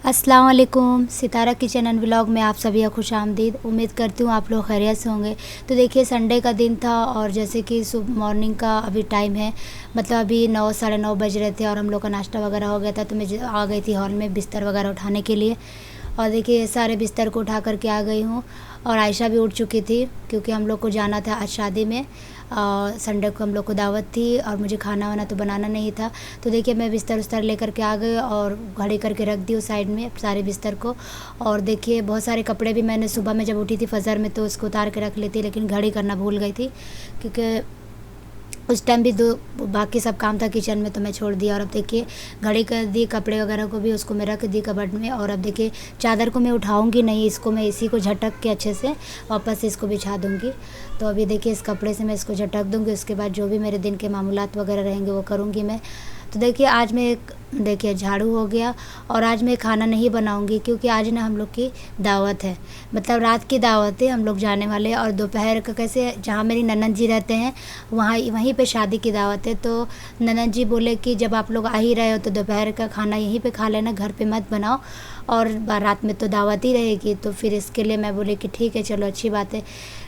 अस्सलाम वालेकुम। सितारा kitchen and vlog में आप सभी का खुश आमदीद। उम्मीद करती हूँ आप लोग खैरियत से होंगे। तो देखिए संडे का दिन था और जैसे कि सुबह मॉर्निंग का अभी टाइम है, मतलब अभी 9 साढ़े 9 बज रहे थे और हम लोग का नाश्ता वगैरह हो गया था। तो मैं आ गई थी हॉल में बिस्तर वगैरह उठाने के लिए और देखिए सारे बिस्तर को उठा करके आ गई हूँ। और आयशा भी उठ चुकी थी क्योंकि हम लोग को जाना था आज शादी में। संडे को हम लोग को दावत थी और मुझे खाना वाना तो बनाना नहीं था। तो देखिए मैं बिस्तर उस्तर लेकर के आ गई और घड़ी करके रख दी उस साइड में सारे बिस्तर को। और देखिए बहुत सारे कपड़े भी मैंने सुबह में जब उठी थी फजर में तो उसको उतार के रख ली थी, लेकिन घड़ी करना भूल गई थी क्योंकि उस टाइम भी दो बाकी सब काम था किचन में तो मैं छोड़ दिया। और अब देखिए घड़ी कर दी, कपड़े वगैरह को भी उसको मैं रख दी कबर्ड में। और अब देखिए चादर को मैं उठाऊंगी नहीं, इसको मैं इसी को झटक के अच्छे से वापस से इसको बिछा दूंगी। तो अभी देखिए इस कपड़े से मैं इसको झटक दूंगी, उसके बाद जो भी मेरे दिन के मामूलात वगैरह रहेंगे वो करूँगी मैं। तो देखिए आज मैं देखिए झाड़ू हो गया और आज मैं खाना नहीं बनाऊंगी क्योंकि आज ना हम लोग की दावत है, मतलब रात की दावत है, हम लोग जाने वाले हैं। और दोपहर का कैसे जहाँ मेरी ननद जी रहते हैं वहाँ वहीं पे शादी की दावत है। तो ननद जी बोले कि जब आप लोग आ ही रहे हो तो दोपहर का खाना यहीं पे खा लेना, घर पे मत बनाओ और रात में तो दावत ही रहेगी। तो फिर इसके लिए मैं बोली कि ठीक है चलो अच्छी बात है।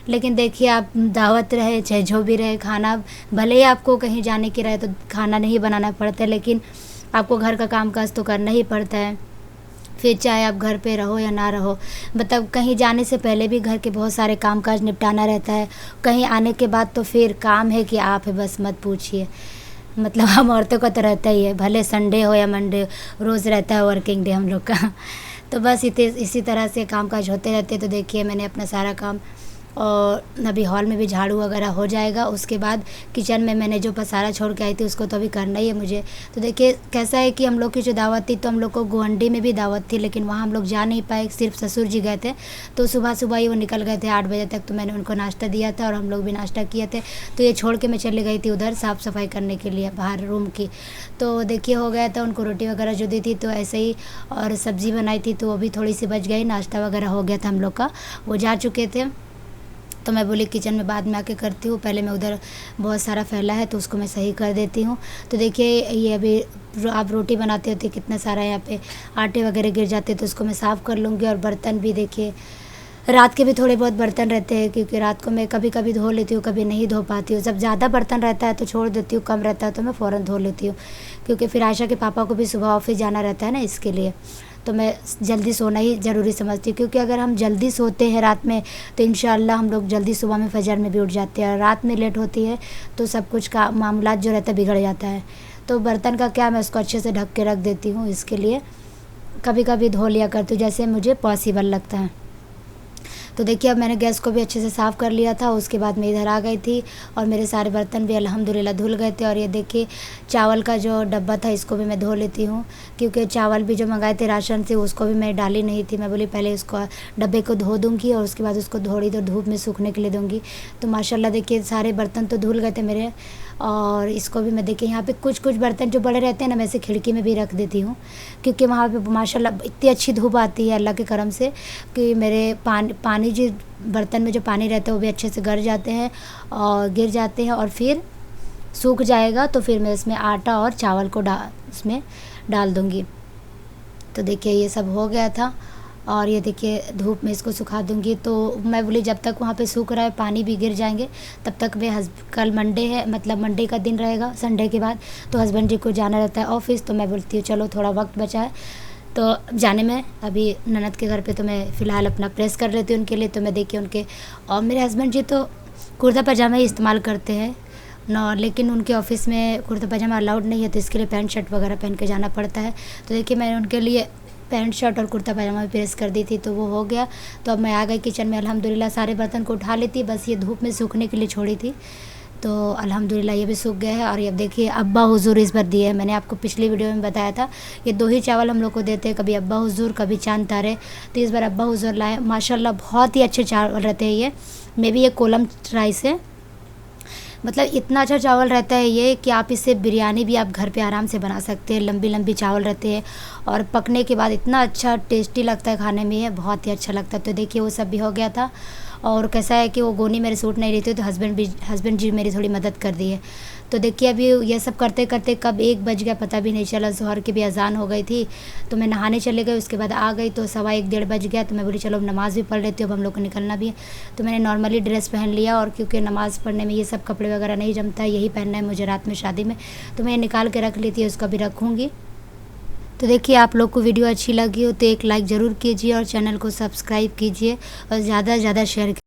लेकिन देखिए आप दावत रहे चाहे जो भी रहे, खाना भले ही आपको कहीं जाने की रहे तो खाना नहीं बनाना पड़ता है, लेकिन आपको घर का काम काज तो करना ही पड़ता है। फिर चाहे आप घर पे रहो या ना रहो, मतलब कहीं जाने से पहले भी घर के बहुत सारे काम काज निपटाना रहता है। कहीं आने के बाद तो फिर काम है कि आप है, बस मत पूछिए। मतलब हम औरतों का तो रहता ही है, भले संडे हो या मंडे, रोज़ रहता है वर्किंग डे हम लोग का। तो बस इसी तरह से काम काज होते रहते। तो देखिए मैंने अपना सारा काम और अभी हॉल में भी झाड़ू वगैरह हो जाएगा। उसके बाद किचन में मैंने जो पसारा छोड़ के आई थी उसको तो अभी करना ही है मुझे। तो देखिए कैसा है कि हम लोग की जो दावत थी तो हम लोग को गुवंडी में भी दावत थी, लेकिन वहाँ हम लोग जा नहीं पाए, सिर्फ ससुर जी गए थे। तो सुबह सुबह ही वो निकल गए थे 8 बजे तक। तो मैंने उनको नाश्ता दिया था और हम लोग भी नाश्ता किए थे। तो ये छोड़ के मैं चली गई थी उधर साफ़ सफाई करने के लिए बाहर रूम की। तो देखिए हो गया था, उनको रोटी वगैरह जो दी थी तो ऐसे ही, और सब्ज़ी बनाई थी तो वो भी थोड़ी सी बच गई। नाश्ता वगैरह हो गया था हम लोग का, वो जा चुके थे। तो मैं बोली किचन में बाद में आके करती हूँ, पहले मैं उधर बहुत सारा फैला है तो उसको मैं सही कर देती हूँ। तो देखिए ये अभी आप रोटी बनाते होते कितना सारा यहाँ पे आटे वगैरह गिर जाते तो उसको मैं साफ़ कर लूँगी। और बर्तन भी देखिए रात के भी थोड़े बहुत बर्तन रहते हैं क्योंकि रात को मैं कभी कभी धो लेती हूँ, कभी नहीं धो पाती हूँ। जब ज़्यादा बर्तन रहता है तो छोड़ देती हूँ, कम रहता है तो मैं फ़ौरन धो लेती हूँ क्योंकि फिर आयशा के पापा को भी सुबह ऑफिस जाना रहता है ना, इसके लिए। तो मैं जल्दी सोना ही ज़रूरी समझती हूँ क्योंकि अगर हम जल्दी सोते हैं रात में तो इंशाअल्लाह हम लोग जल्दी सुबह में फजर में भी उठ जाते हैं। और रात में लेट होती है तो सब कुछ का मामलात जो रहता है बिगड़ जाता है। तो बर्तन का क्या, मैं उसको अच्छे से ढक के रख देती हूँ, इसके लिए कभी कभी धो लिया करती हूँ जैसे मुझे पॉसिबल लगता है। तो देखिए अब मैंने गैस को भी अच्छे से साफ़ कर लिया था। उसके बाद मैं इधर आ गई थी और मेरे सारे बर्तन भी अल्हम्दुलिल्लाह धुल गए थे। और ये देखिए चावल का जो डब्बा था इसको भी मैं धो लेती हूँ क्योंकि चावल भी जो मंगाए थे राशन से उसको भी मैं डाली नहीं थी। मैं बोली पहले उसको डब्बे को धो दूँगी और उसके बाद उसको थोड़ी देर धूप में सूखने के लिए दूँगी। तो माशाल्लाह देखिए सारे बर्तन तो धुल गए थे मेरे। और इसको भी मैं देखिए यहाँ पे कुछ कुछ बर्तन जो बड़े रहते हैं ना मैं इसे खिड़की में भी रख देती हूँ क्योंकि वहाँ पे माशाल्लाह इतनी अच्छी धूप आती है अल्लाह के करम से कि मेरे पानी जो बर्तन में जो पानी रहता है वो भी अच्छे से गिर जाते हैं और फिर सूख जाएगा। तो फिर मैं इसमें आटा और चावल को उसमें डाल दूँगी। तो देखिए ये सब हो गया था और ये देखिए धूप में इसको सुखा दूँगी। तो मैं बोली जब तक वहाँ पे सूख रहा है पानी भी गिर जाएंगे तब तक मैं कल मंडे है, मतलब मंडे का दिन रहेगा संडे के बाद, तो हस्बैंड जी को जाना रहता है ऑफिस। तो मैं बोलती हूँ चलो थोड़ा वक्त बचा है तो जाने में अभी ननद के घर पे तो मैं फ़िलहाल अपना प्रेस कर लेती हूँ उनके लिए। तो मैं देखिए उनके और मेरे हस्बैंड जी तो कुर्ता पजामा ही इस्तेमाल करते हैं ना, लेकिन उनके ऑफ़िस में कुर्ता पजामा अलाउड नहीं है तो इसके लिए पैंट शर्ट वगैरह पहन के जाना पड़ता है। तो देखिए मैंने उनके लिए पैंट शर्ट और कुर्ता पजामा भी प्रेस कर दी थी तो वो हो गया। तो अब मैं आ गई किचन में, अल्हम्दुलिल्लाह सारे बर्तन को उठा लेती, बस ये धूप में सूखने के लिए छोड़ी थी। तो अल्हम्दुलिल्लाह ये भी सूख गया है। और ये अब देखिए अब्बा हुज़ूर इस बार दिए हैं, मैंने आपको पिछली वीडियो में बताया था ये 2 ही चावल हम लोग को देते हैं, कभी अब्बा हुज़ूर कभी चांद तारे। तो इस बार अब्बा हुज़ूर लाए, माशाल्लाह बहुत ही अच्छे चावल रहते हैं ये। मे बी ये कोलम राइस है, मतलब इतना अच्छा चावल रहता है ये कि आप इससे बिरयानी भी आप घर पे आराम से बना सकते हैं। लंबी लंबी चावल रहते हैं और पकने के बाद इतना अच्छा टेस्टी लगता है खाने में, ये बहुत ही अच्छा लगता है। तो देखिए वो सब भी हो गया था और कैसा है कि वो गोनी मेरे सूट नहीं रही थी, तो हस्बैंड जी मेरी थोड़ी मदद कर दी है। तो देखिए अभी ये सब करते करते कब 1 बज गया पता भी नहीं चला, ज़ोहर की भी अज़ान हो गई थी। तो मैं नहाने चले गई, उसके बाद आ गई तो 1:15 1 बज गया। तो मैं बोली चलो नमाज़ भी पढ़ लेती हूँ, अब हम लोग को निकलना भी है। तो मैंने नॉर्मली ड्रेस पहन लिया, और क्योंकि नमाज़ पढ़ने में ये सब कपड़े वगैरह नहीं जमता है, यही पहनना है मुझे रात में शादी में, तो मैं निकाल के रख ली थी, उसका भी रखूँगी। तो देखिए आप लोग को वीडियो अच्छी लगी हो तो एक लाइक ज़रूर कीजिए और चैनल को सब्सक्राइब कीजिए और ज़्यादा से ज़्यादा शेयर कीजिए।